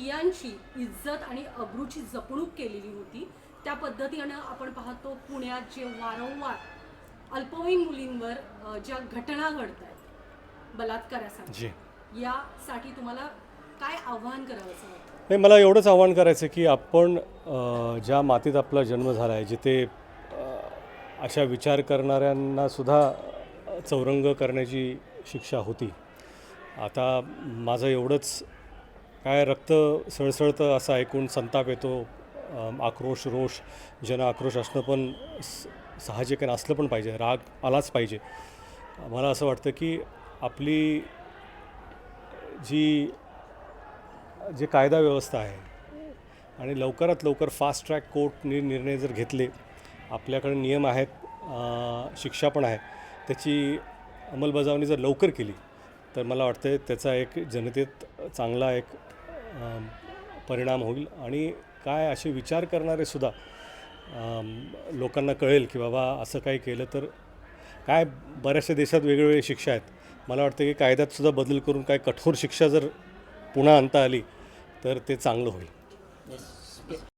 स्त्रियांची इज्जत आणि अब्रूची जपणूक केलेली होती. त्या पद्धतीनं आपण पाहतो पुण्यात जे वारंवार अल्पवयीन मुलींवर ज्या घटना घडत आहेत बलात्कारासाठी, जी यासाठी तुम्हाला काय आव्हान करावंसं वाटतं? नाही, मला एवढंच आव्हान करायचं की आपण ज्या मातीत आपला जन्म झाला आहे, जिथे अशा विचार करणाऱ्यांनासुद्धा चौरंग करण्याची शिक्षा होती. आता माझं एवढंच काय रक्त सळसळतं असं ऐकून संताप येतो, आक्रोश रोष जन आक्रोश असणं पण साहजिक आहे, असलं पण पाहिजे, राग आलाच पाहिजे. मला असं वाटतं की आपली जी कायदा व्यवस्था आहे आणि लवकरात लवकर फास्ट ट्रॅक कोर्टने निर्णय जर घेतले, आपल्याकडे नियम आहेत, शिक्षा पण आहे, त्याची अंमलबजावणी जर लवकर केली तर मला वाटतं त्याचा एक जनतेत चांगला एक परिणाम होईल आणि काय असे विचार करणारे सुद्धा लोकांना कळेल की बाबा असं काही केलं तर काय. बऱ्याचशा देशात वेगवेगळ्या शिक्षा आहेत. मला वाटतं की कायद्यातसुद्धा बदल करून काय कठोर शिक्षा जर पुन्हा आणता आली तर ते चांगलं होईल.